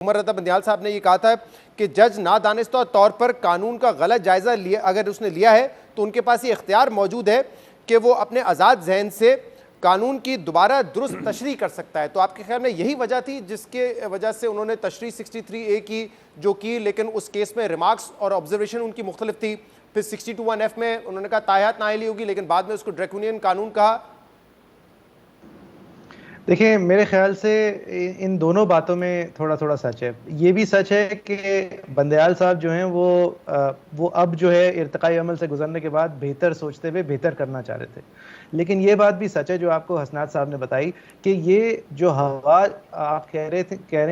عمر رضا بندیال صاحب نے یہ کہا تھا کہ جج نادانستہ طور پر قانون کا غلط جائزہ اگر اس نے لیا ہے تو ان کے پاس یہ اختیار موجود ہے کہ وہ اپنے آزاد ذہن سے قانون کی دوبارہ درست تشریح کر سکتا ہے. تو آپ کے خیال میں یہی وجہ تھی جس کے وجہ سے انہوں نے تشریح 63A کی جو کی، لیکن اس کیس میں ریمارکس اور آبزرویشن ان کی مختلف تھی. پھر 62(1)F میں انہوں نے کہا تاحیات نااہلی ہوگی، لیکن بعد میں اس کو ڈریکونین قانون کہا. دیکھیں میرے خیال سے ان دونوں باتوں میں تھوڑا تھوڑا سچ ہے. یہ بھی سچ ہے کہ بندیال صاحب جو ہیں وہ اب جو ہے ارتقائی عمل سے گزرنے کے بعد بہتر سوچتے ہوئے بہتر کرنا چاہ رہے تھے. لیکن یہ بات بھی سچ ہے جو آپ کو حسنات صاحب نے بتائی کہ یہ جو ہوا آپ کہہ رہے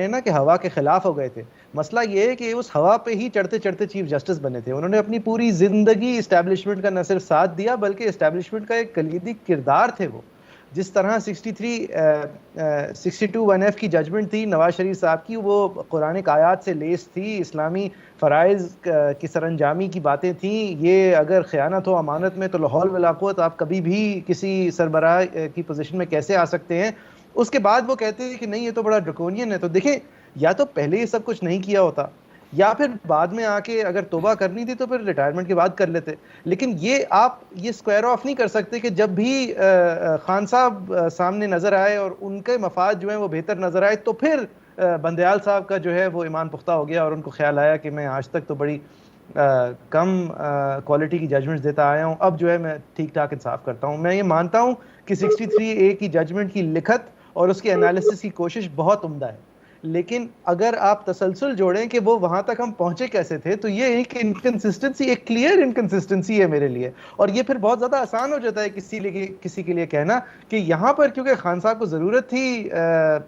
ہیں نا کہ ہوا کے خلاف ہو گئے تھے. مسئلہ یہ ہے کہ اس ہوا پہ ہی چڑھتے چڑھتے چیف جسٹس بنے تھے. انہوں نے اپنی پوری زندگی اسٹیبلشمنٹ کا نہ صرف ساتھ دیا بلکہ اسٹیبلشمنٹ کا ایک کلیدی کردار تھے. وہ جس طرح 62(1)F کی ججمنٹ تھی نواز شریف صاحب کی، وہ قرآنک آیات سے لیس تھی، اسلامی فرائض کی سرانجامی کی باتیں تھیں. یہ اگر خیانت ہو امانت میں تو لاحول ولا قوت، آپ کبھی بھی کسی سربراہ کی پوزیشن میں کیسے آ سکتے ہیں. اس کے بعد وہ کہتے ہیں کہ نہیں یہ تو بڑا ڈریکونین ہے. تو دیکھیں یا تو پہلے یہ سب کچھ نہیں کیا ہوتا یا پھر بعد میں آ کے اگر توبہ کرنی تھی تو پھر ریٹائرمنٹ کے بعد کر لیتے. لیکن آپ یہ اسکوائر آف نہیں کر سکتے کہ جب بھی خان صاحب سامنے نظر آئے اور ان کے مفاد جو ہیں وہ بہتر نظر آئے تو پھر بندیال صاحب کا جو ہے وہ ایمان پختہ ہو گیا اور ان کو خیال آیا کہ میں آج تک تو بڑی کم کوالٹی کی ججمنٹس دیتا آیا ہوں، اب جو ہے میں ٹھیک ٹھاک انصاف کرتا ہوں. میں یہ مانتا ہوں کہ 63A کی ججمنٹ کی لکھت اور اس کے انالیسس کی کوشش بہت عمدہ ہے، لیکن اگر آپ تسلسل جوڑیں کہ وہ وہاں تک ہم پہنچے کیسے تھے تو یہ ایک انکنسسٹنسی، ایک کلیئر انکنسسٹنسی ہے میرے لیے. اور یہ پھر بہت زیادہ آسان ہو جاتا ہے کسی کے لیے کہنا کہ یہاں پر کیونکہ خان صاحب کو ضرورت تھی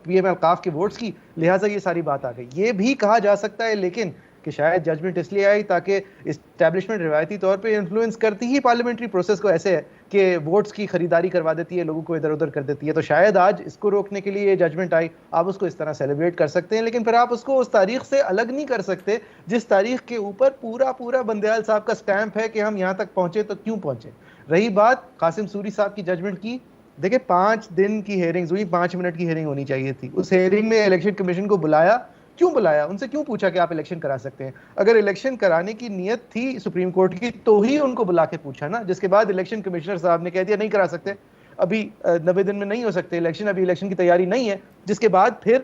پی ایم اوقاف کے ووٹس کی لہٰذا یہ ساری بات آ گئی. یہ بھی کہا جا سکتا ہے لیکن کہ شاید ججمنٹ اس لیے آئی تاکہ اسٹیبلشمنٹ روایتی طور پہ انفلوئنس کرتی ہی پارلیمنٹری پروسیس کو ایسے ہے کہ ووٹس کی خریداری کروا دیتی ہے، لوگوں کو ادھر ادھر کر دیتی ہے. تو شاید آج اس کو روکنے کے لیے یہ ججمنٹ آئی. آپ اس کو اس طرح سیلیبریٹ کر سکتے ہیں لیکن پھر آپ اس کو اس تاریخ سے الگ نہیں کر سکتے جس تاریخ کے اوپر پورا بندیال صاحب کا سٹیمپ ہے کہ ہم یہاں تک پہنچے تو کیوں پہنچے. رہی بات قاسم سوری صاحب کی ججمنٹ کی، دیکھیں 5 دن کی ہیئرنگز ہوئی، 5 منٹ کی ہیئرنگ ہونی چاہیے تھی. اس ہیئرنگ میں الیکشن کمیشن کو بلایا، کیوں بلایا؟ ان سے کیوں پوچھا کہ آپ الیکشن کرا سکتے ہیں؟ اگر الیکشن کرانے کی نیت تھی سپریم کورٹ کی تو ہی ان کو بلا کے پوچھا نا. جس کے بعد الیکشن کمشنر صاحب نے کہہ دیا نہیں کرا سکتے، ابھی 90 دن میں نہیں ہو سکتے الیکشن، ابھی الیکشن کی تیاری نہیں ہے. جس کے بعد پھر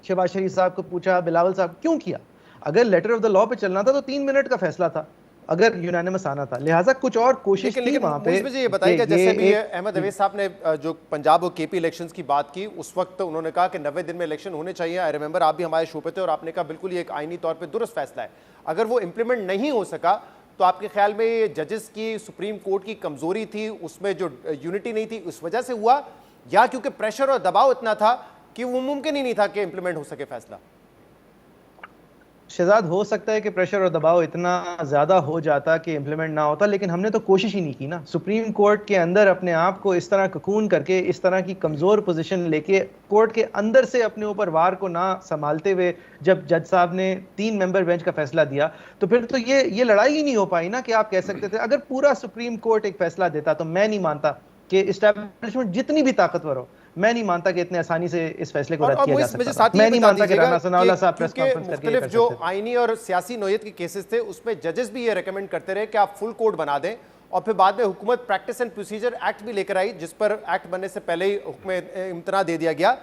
شہباز شریف صاحب کو پوچھا، بلاول صاحب کیوں کیا؟ اگر لیٹر آف دا لا پہ چلنا تھا تو 3 منٹ کا فیصلہ تھا اگر یونانیمس آنا تھا، لہٰذا کچھ اور کوشش تھی وہاں پہ. مجھے یہ بتائیے کہ جیسے بھی احمد اویس صاحب نے جو پنجاب اور کے پی الیکشنز کی بات کی، اس وقت انہوں نے کہا کہ 90 دن میں الیکشن ہونے چاہیے. آئی ریمبر آپ بھی ہمارے شو پہ تھے اور آپ نے کہا بالکل یہ ایک آئینی طور پہ درست فیصلہ ہے. اگر وہ امپلیمنٹ نہیں ہو سکا تو آپ کے خیال میں یہ ججز کی سپریم کورٹ کی کمزوری تھی، اس میں جو یونٹی نہیں تھی اس وجہ سے ہوا، یا کیونکہ پریشر اور دباؤ اتنا تھا کہ وہ ممکن ہی نہیں تھا کہ امپلیمنٹ ہو سکے فیصلہ؟ شہزاد ہو سکتا ہے کہ پریشر اور دباؤ اتنا زیادہ ہو جاتا کہ امپلیمنٹ نہ ہوتا، لیکن ہم نے تو کوشش ہی نہیں کی نا. سپریم کورٹ کے اندر اپنے آپ کو اس طرح ککون کر کے، اس طرح کی کمزور پوزیشن لے کے، کورٹ کے اندر سے اپنے اوپر وار کو نہ سنبھالتے ہوئے جب جج صاحب نے 3 ممبر بینچ کا فیصلہ دیا تو پھر تو یہ لڑائی ہی نہیں ہو پائی نا کہ آپ کہہ سکتے تھے. اگر پورا سپریم کورٹ ایک فیصلہ دیتا تو میں نہیں مانتا کہ اسٹیبلشمنٹ جتنی بھی طاقتور ہو، میں نہیں مانتا کہ اتنے آسانی سے اس فیصلے کو رد کیا جا سکتا. میں نہیں مانتا کہ رانا ثناء اللہ صاحب پریس کانفرنس کر کے مختلف جو آئینی اور سیاسی نوعیت کے کیسز تھے اس میں ججز بھی یہ ریکمنڈ کرتے رہے کہ آپ فل کوڈ بنا دیں، اور پھر بعد میں حکومت پریکٹس اینڈ پروسیجر ایکٹ بھی لے کر آئی جس پر ایکٹ بننے سے پہلے ہی حکم امتناع دے دیا گیا.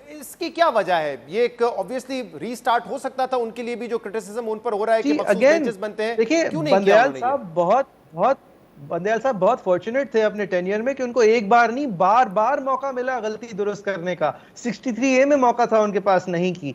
اس کی کیا وجہ ہے؟ یہ ایک obviously ری سٹارٹ ہو سکتا تھا ان کے لیے بھی، جو کرٹیسزم ان پر ہو رہا ہے کہ مخصوص بینچز بنتے ہیں، کیوں نہیں کیا انہوں نے؟ بندیال صاحب بہت فارچونیٹ تھے اپنے ٹینیئر میں کہ ان کو ایک بار نہیں بار موقع ملا غلطی درست کرنے کا. 63A میں موقع تھا ان کے پاس نہیں کی،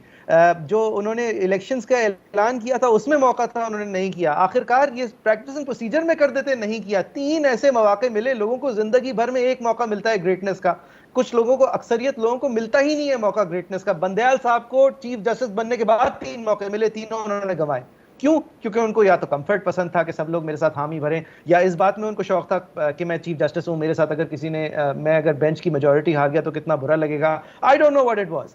جو انہوں نے الیکشنز کا اعلان کیا تھا اس میں موقع تھا انہوں نے نہیں کیا. آخرکار یہ پریکٹس اینڈ پروسیجر میں کر دیتے نہیں کیا. 3 ایسے مواقع ملے. لوگوں کو زندگی بھر میں ایک موقع ملتا ہے گریٹنس کا، کچھ لوگوں کو، اکثریت لوگوں کو ملتا ہی نہیں ہے موقع گریٹنس کا. بندیال صاحب کو چیف جسٹس بننے کے بعد 3 موقع ملے، تینوں انہوں نے گنوائے. کیوں؟ کیونکہ ان کو یا تو کمفرٹ پسند تھا کہ سب لوگ میرے ساتھ حامی بھریں، یا اس بات میں ان کو شوق تھا کہ میں چیف جسٹس ہوں، میرے ساتھ اگر میں اگر بینچ کی میجورٹی ہار گیا تو کتنا برا لگے گا. I don't know what it was.